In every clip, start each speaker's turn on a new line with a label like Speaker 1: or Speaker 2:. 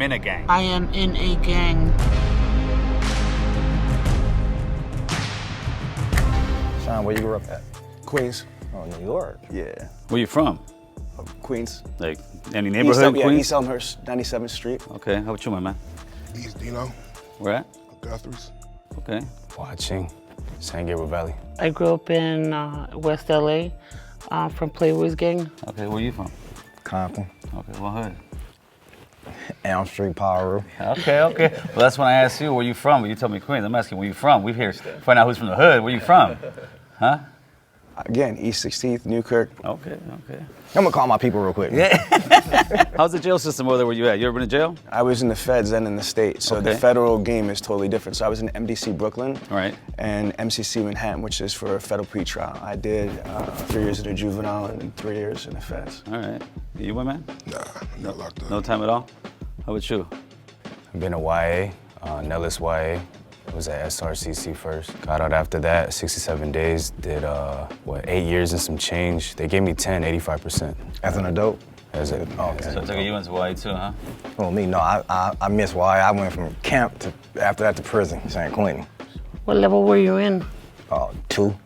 Speaker 1: In a gang.
Speaker 2: I am in a gang.
Speaker 3: Sean, where you grew up at?
Speaker 4: Queens.
Speaker 3: Oh, New York.
Speaker 4: Yeah.
Speaker 1: Where you from?
Speaker 4: Queens.
Speaker 1: Like, any neighborhood in
Speaker 4: Yeah,
Speaker 1: Queens?
Speaker 4: East Elmhurst, 97th Street.
Speaker 1: Okay, how about you, my man?
Speaker 5: East Dino,
Speaker 1: Where at?
Speaker 5: Guthrie's.
Speaker 1: Okay.
Speaker 3: Watching San Gabriel Valley.
Speaker 2: I grew up in West LA from Playboy's gang.
Speaker 1: Okay, where you from?
Speaker 3: Compton.
Speaker 1: Okay, what hood?
Speaker 3: Elm Street, Power.
Speaker 1: Okay. Well, that's when I asked you where you from, but you told me Queens. I'm asking where you from. We're here to find out who's from the hood. Where you from? Huh?
Speaker 4: Again, East 16th, Newkirk.
Speaker 1: Okay.
Speaker 3: I'm gonna call my people real quick.
Speaker 1: Yeah. How's the jail system over there where you at? You ever been to jail?
Speaker 4: I was in the feds and in the state, so the
Speaker 1: Okay.
Speaker 4: federal game is totally different. So I was in MDC Brooklyn
Speaker 1: Right.
Speaker 4: and MCC Manhattan, which is for a federal pretrial. I did 3 years in the juvenile and 3 years in the feds.
Speaker 1: All right. You, my man?
Speaker 5: Nah, not locked up.
Speaker 1: No time at all? How about you?
Speaker 3: I've been to YA, Nellis YA. Was at SRCC first. Got out after that, 67 days. Did 8 years and some change. They gave me 10, 85%. As an adult? As a, oh, okay.
Speaker 1: So I took you into Hawaii too, huh?
Speaker 3: Well, me, no, I missed YA. I went from camp to, after that to prison, San Quentin.
Speaker 2: What level were you in?
Speaker 3: 2.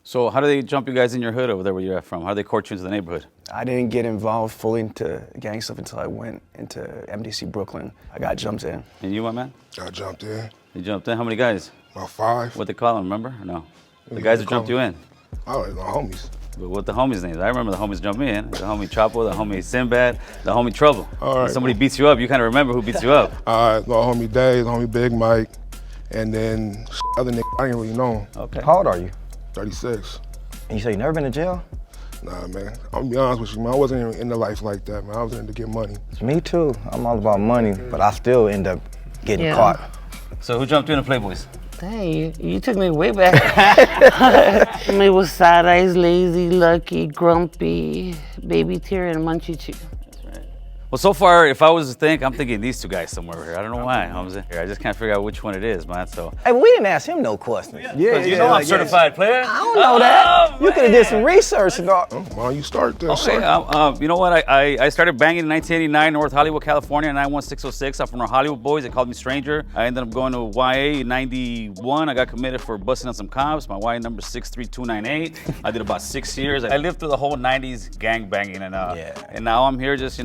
Speaker 1: So how do they jump you guys in your hood over there where you're from? How do they court you into the neighborhood?
Speaker 4: I didn't get involved fully into gang stuff until I went into MDC Brooklyn. I got jumped in.
Speaker 1: And you, my man?
Speaker 5: I jumped in.
Speaker 1: You jumped in? How many guys?
Speaker 5: About 5.
Speaker 1: What they call them, remember? Or no? The
Speaker 5: Yeah,
Speaker 1: guys
Speaker 5: they
Speaker 1: who jumped
Speaker 5: call
Speaker 1: you in.
Speaker 5: Oh, my homies.
Speaker 1: But what the homies' names? I remember the homies jumped me in. The homie Chapo, the homie Sinbad, the homie Trouble.
Speaker 5: All right.
Speaker 1: When somebody beats you up, you kind of remember who beats you up.
Speaker 5: My homie Dave, homie Big Mike, and then other nigga I didn't really know.
Speaker 1: Okay.
Speaker 3: How old are you?
Speaker 5: 36.
Speaker 3: And you say you never been to jail?
Speaker 5: Nah, man. I'm gonna be honest with you, man. I wasn't even into life like that, man. I was in to get money.
Speaker 3: Me too. I'm all about money, but I still end up getting caught.
Speaker 1: So who jumped you in the Playboys?
Speaker 2: Dang, you took me way back. It was Sad Eyes, Lazy, Lucky, Grumpy, Baby Tear, and Munchie Chew.
Speaker 1: Well, so far, if I was to think, I'm thinking these two guys somewhere here. I don't know why. I just can't figure out which one it is, man. So.
Speaker 3: Hey, we didn't ask him no questions.
Speaker 4: Yeah,
Speaker 1: You know I'm certified player.
Speaker 3: I don't know that. You could have did some research and all.
Speaker 5: Oh, why don't you start there,
Speaker 1: Okay,
Speaker 5: sir?
Speaker 1: you know what? I started banging in 1989, North Hollywood, California, 91606. I'm from the Hollywood Boys. They called me Stranger. I ended up going to YA in 91. I got committed for busting on some cops. My YA number 63298. I did about 6 years. I lived through the whole 90s gang banging, and now I'm here just,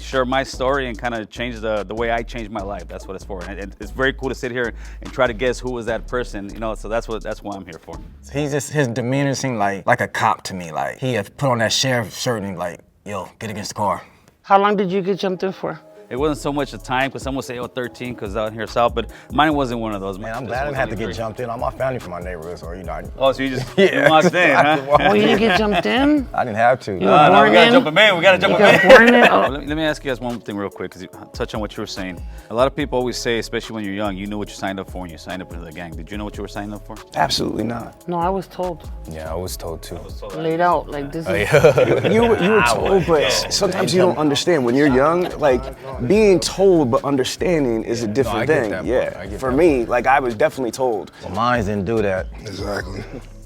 Speaker 1: share my story and kind of change the way I changed my life. That's what it's for. And it's very cool to sit here and try to guess who was that person, so that's why I'm here for.
Speaker 3: His demeanor seemed like a cop to me. Like he had put on that sheriff shirt and like, yo, get against the car.
Speaker 2: How long did you get jumped in for?
Speaker 1: It wasn't so much the time, because some would say, 13, because out here south, but mine wasn't one of those.
Speaker 3: Man, I'm glad I didn't have to get jumped in. All my family from my neighborhood, so
Speaker 1: Oh, so you just you walked in, huh?
Speaker 2: Oh, you didn't get jumped in?
Speaker 3: I didn't have to.
Speaker 2: You were born
Speaker 1: we gotta
Speaker 2: in?
Speaker 1: jump him in. We gotta jump
Speaker 2: You
Speaker 1: him
Speaker 2: got
Speaker 1: in.
Speaker 2: born in? Oh.
Speaker 1: Let me ask you guys one thing real quick, because you touch on what you were saying. A lot of people always say, especially when you're young, you knew what you signed up for when you signed up into the gang. Did you know what you were signing up for?
Speaker 4: Absolutely not.
Speaker 2: No, I was told.
Speaker 3: Yeah, I was told too.
Speaker 2: Laid out, like this is...
Speaker 4: You were told, but sometimes you don't understand. When you're young, like being told but understanding is a different
Speaker 3: I get
Speaker 4: thing.
Speaker 3: that part.
Speaker 4: Yeah.
Speaker 3: I get
Speaker 4: For
Speaker 3: that
Speaker 4: me, like I was definitely told.
Speaker 3: Well, mine didn't do that.
Speaker 5: Exactly.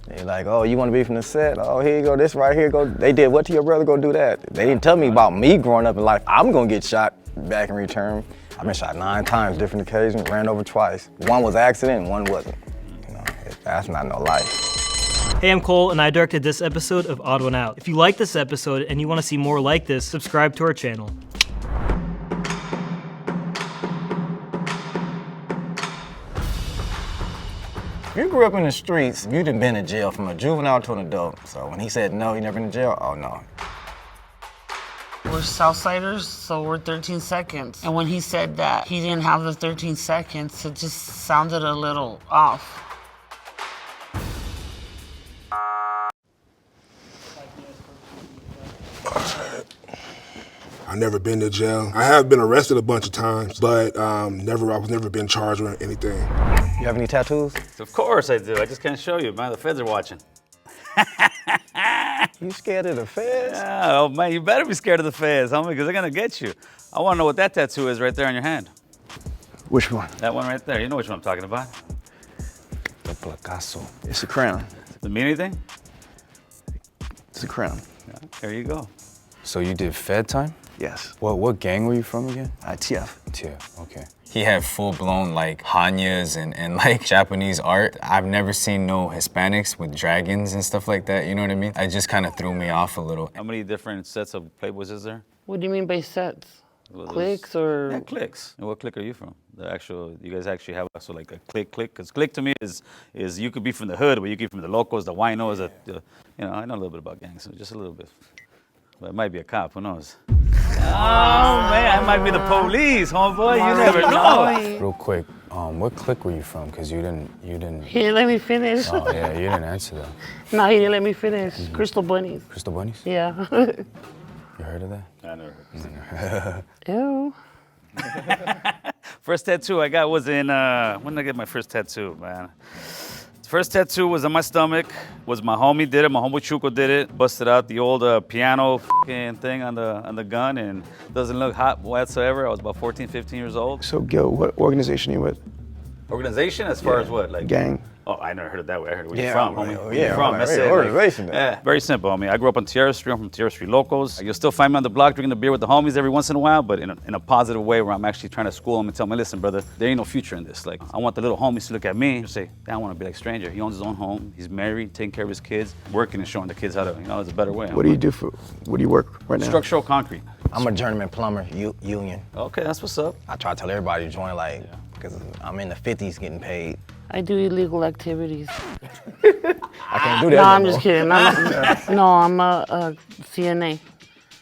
Speaker 3: They like, oh, you want to be from the set? Oh, here you go, this right here. Go. They did what to your brother? Go do that. They didn't tell me about me growing up in life. I'm gonna get shot back in return. I've been shot 9 times, different occasions, ran over twice. One was accident, and one wasn't. That's not no life.
Speaker 6: Hey, I'm Cole, and I directed this episode of Odd One Out. If you like this episode and you want to see more like this, subscribe to our channel.
Speaker 3: If you grew up in the streets, you'd have been in jail from a juvenile to an adult. So when he said no, you never been in jail, oh no.
Speaker 2: We're Southsiders, so we're 13 seconds. And when he said that he didn't have the 13 seconds, it just sounded a little off.
Speaker 5: I never been to jail. I have been arrested a bunch of times, but I was never been charged with anything.
Speaker 3: You have any tattoos?
Speaker 1: Of course I do. I just can't show you, man. The feds are watching.
Speaker 3: You scared of the feds?
Speaker 1: Yeah, oh man, you better be scared of the feds, homie, because they're gonna get you. I want to know what that tattoo is right there on your hand.
Speaker 4: Which one?
Speaker 1: That one right there. You know which one I'm talking about.
Speaker 3: The Picasso.
Speaker 4: It's a crown.
Speaker 1: Does it mean anything?
Speaker 4: It's a crown.
Speaker 1: Yeah, there you go.
Speaker 3: So you did Fed time?
Speaker 4: Yes.
Speaker 3: What gang were you from again?
Speaker 4: TF.
Speaker 7: Yeah, okay. He had full-blown like Hanyas and like Japanese art. I've never seen no Hispanics with dragons and stuff like that, you know what I mean? It just kind of threw me off a little.
Speaker 1: How many different sets of Playboys is there?
Speaker 2: What do you mean by sets?
Speaker 1: Well,
Speaker 2: Clicks or?
Speaker 1: Yeah, clicks. And what clique are you from? The actual, you guys actually have also like a clique? Because clique to me is you could be from the hood, but you could be from the locals, the winos, you know, I know a little bit about gangs, so just a little bit. But it might be a cop, who knows? Oh man, I might be the police, homeboy. You never know.
Speaker 7: Real quick, what clique were you from? Because you didn't.
Speaker 2: He didn't let me finish.
Speaker 7: Oh yeah, you didn't answer that.
Speaker 2: No, he didn't let me finish. Crystal Bunnies.
Speaker 7: Crystal Bunnies?
Speaker 2: Yeah.
Speaker 7: You heard of that?
Speaker 1: I never heard.
Speaker 2: Ew.
Speaker 1: First tattoo I got was in, when did I get my first tattoo, man? First tattoo was on my stomach, was my homie did it, my homie Chuco did it. Busted out the old piano thing on the gun and doesn't look hot whatsoever. I was about 14, 15 years old.
Speaker 4: So, Gil, what organization are you with?
Speaker 1: Organization as far as what? Like
Speaker 4: Gang.
Speaker 1: Oh, I never heard it that way. I heard where
Speaker 3: Yeah,
Speaker 1: you from,
Speaker 3: right.
Speaker 1: homie.
Speaker 3: Oh,
Speaker 1: Where
Speaker 3: yeah,
Speaker 1: you from?
Speaker 3: right.
Speaker 1: That's
Speaker 3: Yeah,
Speaker 1: it.
Speaker 3: organization.
Speaker 1: Yeah, very simple, homie. I grew up on Tierra Street. I'm from Tierra Street locals. You'll still find me on the block drinking a beer with the homies every once in a while, but in a positive way where I'm actually trying to school them and tell them, listen, brother, there ain't no future in this. Like, I want the little homies to look at me and say, I want to be like Stranger. He owns his own home. He's married, taking care of his kids, working and showing the kids how to, you know, there's a better way.
Speaker 4: What do you work right now?
Speaker 1: Structural concrete.
Speaker 3: I'm a journeyman plumber, union.
Speaker 1: Okay, that's what's up.
Speaker 3: I try to tell everybody to join, like, because I'm in the 50s getting paid.
Speaker 2: I do illegal activities.
Speaker 3: I can't do that.
Speaker 2: No,
Speaker 3: no
Speaker 2: I'm
Speaker 3: more.
Speaker 2: just kidding. No, I'm a CNA,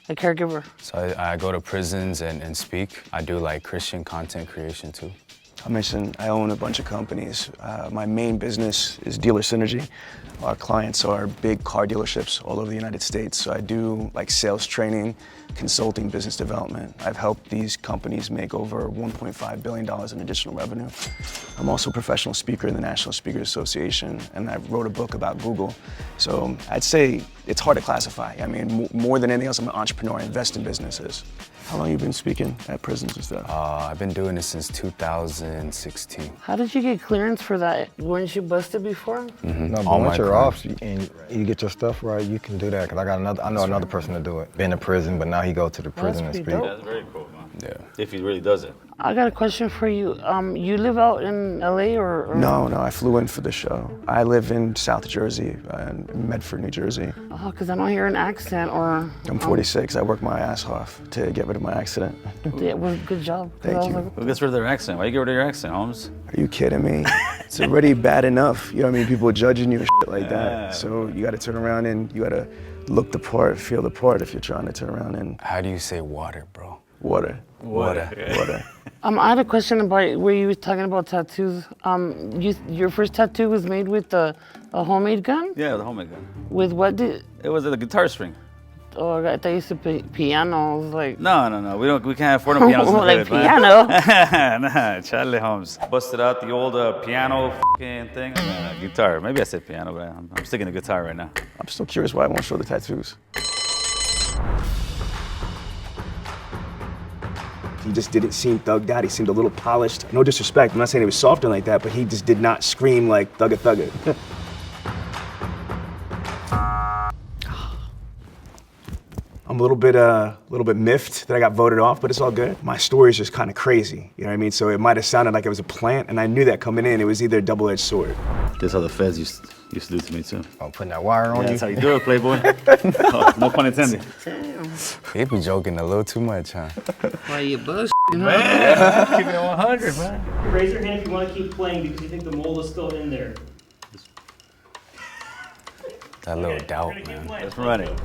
Speaker 2: a caregiver.
Speaker 7: So I go to prisons and speak. I do like Christian content creation too.
Speaker 4: I mentioned I own a bunch of companies. My main business is Dealer Synergy. Our clients are big car dealerships all over the United States. So I do like sales training, consulting, business development. I've helped these companies make over $1.5 billion in additional revenue. I'm also a professional speaker in the National Speakers Association, and I wrote a book about Google. So I'd say it's hard to classify. I mean, more than anything else, I'm an entrepreneur. I invest in businesses. How long have you been speaking at prisons and stuff?
Speaker 7: I've been doing this since 2016.
Speaker 2: How did you get clearance for that? Weren't you busted before?
Speaker 3: No, but
Speaker 7: All
Speaker 3: once
Speaker 7: my
Speaker 3: you're
Speaker 7: crimes.
Speaker 3: off and you get your stuff right, you can do that. Cause I know another person to do it. Been in prison, but now he go to the prison and
Speaker 2: pretty
Speaker 3: speak.
Speaker 2: dope.
Speaker 1: That's very cool, man.
Speaker 7: Yeah.
Speaker 1: If he really does it.
Speaker 2: I got a question for you. You live out in LA or?
Speaker 4: No, I flew in for the show. I live in South Jersey, in Medford, New Jersey.
Speaker 2: Oh, because I don't hear an accent or.
Speaker 4: I'm 46. I worked my ass off to get rid of my accident.
Speaker 2: Yeah, well, good job. 'Cause
Speaker 4: Thank
Speaker 2: I was
Speaker 4: you.
Speaker 2: like,
Speaker 1: Who gets rid of their accent? Why you get rid of your accent, Holmes?
Speaker 4: Are you kidding me? It's already bad enough. You know what I mean? People judging you and shit like that. So you got to turn around and you got to look the part, feel the part if you're trying to turn around and
Speaker 7: How do you say water, bro?
Speaker 4: water.
Speaker 7: Water.
Speaker 2: I had a question about where you were talking about tattoos. Your first tattoo was made with a homemade gun?
Speaker 1: Yeah, the homemade gun.
Speaker 2: With what did?
Speaker 1: It was a guitar string.
Speaker 2: Oh, I thought you said piano. I was like.
Speaker 1: No. We can't afford no pianos in the
Speaker 2: Like
Speaker 1: hood, man.
Speaker 2: piano.
Speaker 1: Nah, Charlie Holmes. Busted out the old piano thing. Guitar. Maybe I said piano, but I'm sticking to guitar right now.
Speaker 4: I'm still curious why I won't show the tattoos. He just didn't seem thugged out. He seemed a little polished. No disrespect, I'm not saying he was soft or like that, but he just did not scream like thugga thugga. I'm a little bit miffed that I got voted off, but it's all good. My story is just kind of crazy, you know what I mean? So it might have sounded like it was a plant, and I knew that coming in. It was either a double-edged sword.
Speaker 1: This is how the feds used to do to me too.
Speaker 3: I'm putting that wire on
Speaker 1: Yeah,
Speaker 3: you.
Speaker 1: that's how you do it, Playboy. Oh, no pun intended.
Speaker 7: He be joking a little too much, huh?
Speaker 2: Why you bullshit?
Speaker 1: Keep it 100, man.
Speaker 6: Raise your hand if you want to keep playing because you think the mold is still in there.
Speaker 7: That little doubt, man.
Speaker 1: That's running.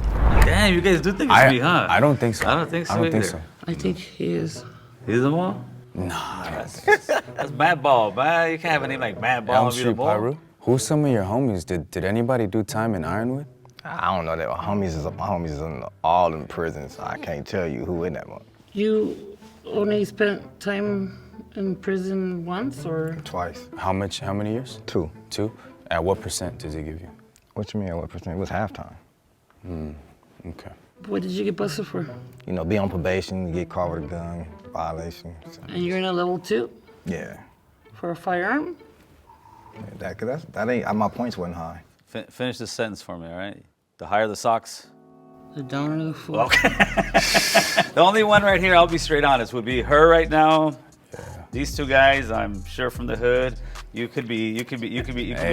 Speaker 1: Damn, you guys do think it's me, huh?
Speaker 7: I don't think so.
Speaker 1: I don't think so
Speaker 7: I don't think
Speaker 1: either.
Speaker 7: so.
Speaker 2: I think he is.
Speaker 1: He's the one? That's Mad Ball, man. You can't have a name like Mad Ball
Speaker 7: Elm
Speaker 1: and be the
Speaker 7: Street
Speaker 1: ball.
Speaker 7: Pyru? Who's some of your homies? Did anybody do time in Ironwood?
Speaker 3: I don't know that. My homies is in all in prisons. I can't tell you who in that one.
Speaker 2: You only spent time in prison once, or?
Speaker 3: Twice.
Speaker 7: How many years?
Speaker 3: 2.
Speaker 7: 2? At what percent does he give you?
Speaker 3: What you mean? What percent? It was halftime.
Speaker 7: Okay.
Speaker 2: What did you get busted for?
Speaker 3: You know, be on probation, get caught with a gun, violation. So,
Speaker 2: And you're in a level 2
Speaker 3: yeah.
Speaker 2: for a firearm?
Speaker 3: That ain't. My points wasn't high.
Speaker 1: Finish this sentence for me, all right? The higher the socks.
Speaker 2: The donor of the food.
Speaker 1: Okay. The only one right here, I'll be straight honest, would be her right now. These two guys, I'm sure from the hood. You could be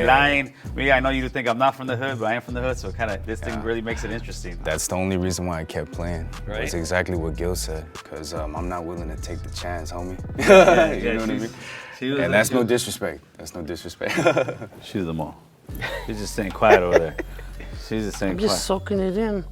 Speaker 1: lying. Me, I know you think I'm not from the hood, but I am from the hood, so this thing really makes it interesting.
Speaker 7: That's the only reason why I kept playing.
Speaker 1: Right.
Speaker 7: That's exactly what Gil said, because I'm not willing to take the chance, homie. You know what I mean? And that's no disrespect. That's no disrespect.
Speaker 1: Shoot them all. She's just staying quiet over there. She's just staying
Speaker 2: I'm
Speaker 1: quiet.
Speaker 2: just soaking it in.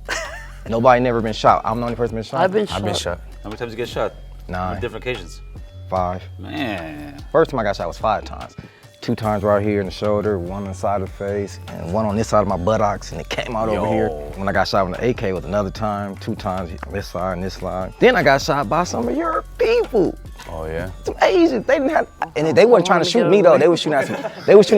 Speaker 3: Nobody never been shot. I'm the only person been shot.
Speaker 2: I've been shot.
Speaker 7: I've been shot.
Speaker 1: How many times you get shot?
Speaker 3: 9.
Speaker 1: On different occasions.
Speaker 3: 5.
Speaker 1: Man.
Speaker 3: First time I got shot was 5 times. 2 times right here in the shoulder, 1 on the side of the face, and 1 on this side of my buttocks, and it came out over here. When I got shot with the AK was another time, 2 times this side and this side. Then I got shot by some of your people.
Speaker 7: Oh yeah?
Speaker 3: Some Asians. They didn't have, and they wasn't trying to shoot me though. They were shooting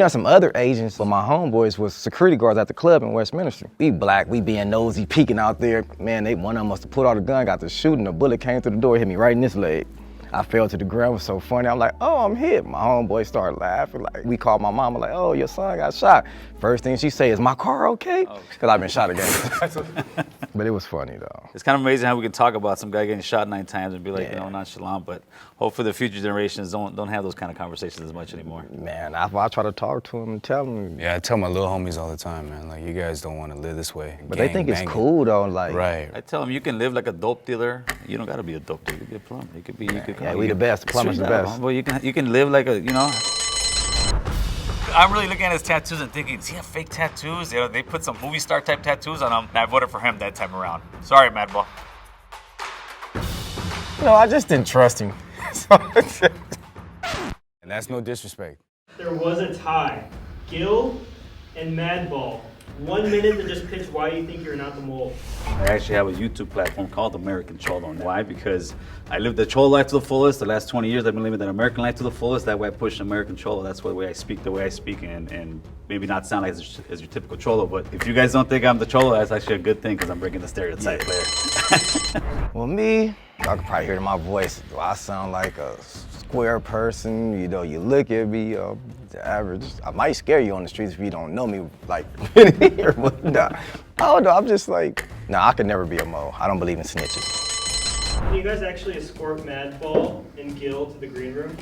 Speaker 3: at some other Asians. But my homeboys was security guards at the club in Westminster. We black, we being nosy, peeking out there. Man, one of them must have put out a gun, got to shooting. A bullet came through the door, hit me right in this leg. I fell to the ground, it was so funny. I'm like, oh, I'm hit. My homeboy started laughing. Like, we called my mama like, oh, your son got shot. First thing she say is, my car okay? Because I've been shot again. But it was funny though.
Speaker 1: It's kind of amazing how we can talk about some guy getting shot 9 times and be like, nonchalant, but hopefully the future generations don't have those kind of conversations as much anymore.
Speaker 3: Man, I try to talk to him and tell him.
Speaker 7: Yeah, I tell my little homies all the time, man, like, you guys don't want to live this way.
Speaker 3: But they think it's cool though, like.
Speaker 7: Right.
Speaker 1: I tell them you can live like a dope dealer. You don't got to be a dope dealer. You can be a plumber. You could be.
Speaker 3: Yeah, we the best. Plumber's the best.
Speaker 1: Well, you can live like a, I'm really looking at his tattoos and thinking, does he have fake tattoos? They put some movie star type tattoos on him. And I voted for him that time around. Sorry, Madball.
Speaker 3: No, I just didn't trust him.
Speaker 7: And that's no disrespect.
Speaker 6: There was a tie. Gil and Madball. 1 minute to just pitch why you think you're not the mole.
Speaker 1: I actually have a YouTube platform called American Cholo. Why? Because I lived the Cholo life to the fullest. The last 20 years I've been living that American life to the fullest. That way I push American Cholo. That's the way I speak, and maybe not sound like as your typical Cholo. But if you guys don't think I'm the Cholo, that's actually a good thing because I'm breaking the stereotype there.
Speaker 3: Well, me, y'all can probably hear it in my voice. Do I sound like a square person? You look at me, the average. I might scare you on the streets if you don't know me, like, here, but nah. Oh, no, I'm just like, nah, I could never be a mole. I don't believe in snitches.
Speaker 6: Can you guys actually escort Madball and Gil to the green room?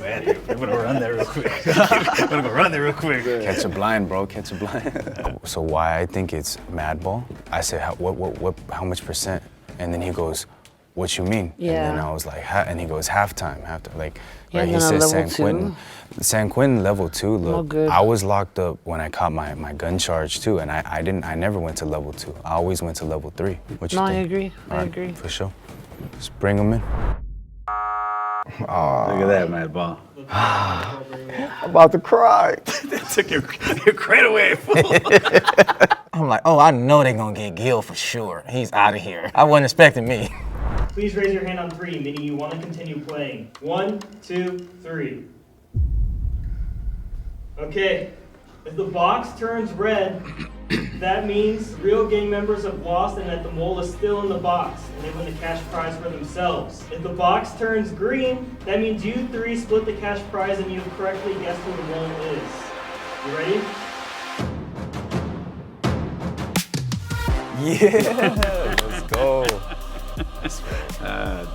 Speaker 1: Man, I'm gonna run there real quick. I'm gonna go run there real quick.
Speaker 7: Catch a blind, bro, catch a blind. So why I think it's Madball, I said, how much percent? And then he goes, what you mean?
Speaker 2: Yeah.
Speaker 7: And then I was like, and he goes, halftime. Like,
Speaker 2: Yeah,
Speaker 7: right, he
Speaker 2: then on
Speaker 7: says
Speaker 2: level
Speaker 7: San Quentin. San Quentin level 2, look,
Speaker 2: Oh, good.
Speaker 7: I was locked up when I caught my gun charge too, and I never went to level 2. I always went to level 3. What you
Speaker 2: No,
Speaker 7: think?
Speaker 2: I agree.
Speaker 7: All
Speaker 2: I
Speaker 7: right,
Speaker 2: agree.
Speaker 7: For sure. Just bring them in.
Speaker 1: Look at that, Madball.
Speaker 3: I'm about to cry.
Speaker 1: They took your crate away, fool.
Speaker 3: I'm like, oh, I know they're gonna get Gil for sure. He's out of here. I wasn't expecting me.
Speaker 6: Please raise your hand on 3, meaning you want to continue playing. 1, 2, 3. Okay, if the box turns red, that means real gang members have lost and that the mole is still in the box, and they win the cash prize for themselves. If the box turns green, that means you 3 split the cash prize and you've correctly guessed who the mole is. You ready?
Speaker 3: Yeah, let's go.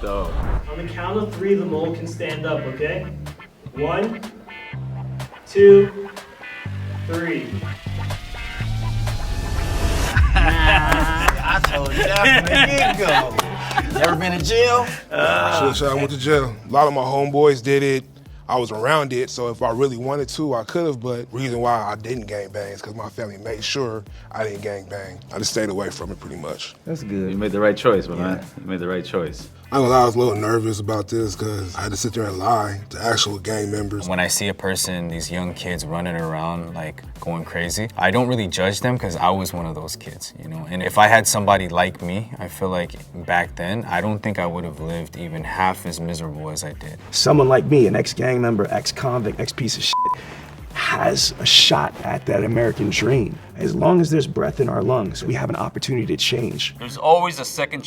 Speaker 1: Dope.
Speaker 6: On the count of 3, the mole can stand up, okay? 1, 2, 3.
Speaker 3: I told you that from the get-go. Never been to jail?
Speaker 5: I went to jail. A lot of my homeboys did it. I was around it, so if I really wanted to, I could have, but the reason why I didn't gang bang is because my family made sure I didn't gang bang. I just stayed away from it pretty much.
Speaker 3: That's good.
Speaker 1: You made the right choice, man. You made the right choice.
Speaker 5: I ain't gonna lie, I was a little nervous about this because I had to sit there and lie to actual gang members.
Speaker 7: When I see a person, these young kids running around like going crazy, I don't really judge them because I was one of those kids, And if I had somebody like me, I feel like back then, I don't think I would have lived even half as miserable as I did.
Speaker 4: Someone like me, an ex-gang member, ex-convict, ex-piece of shit, has a shot at that American dream. As long as there's breath in our lungs, we have an opportunity to change.
Speaker 1: There's always a second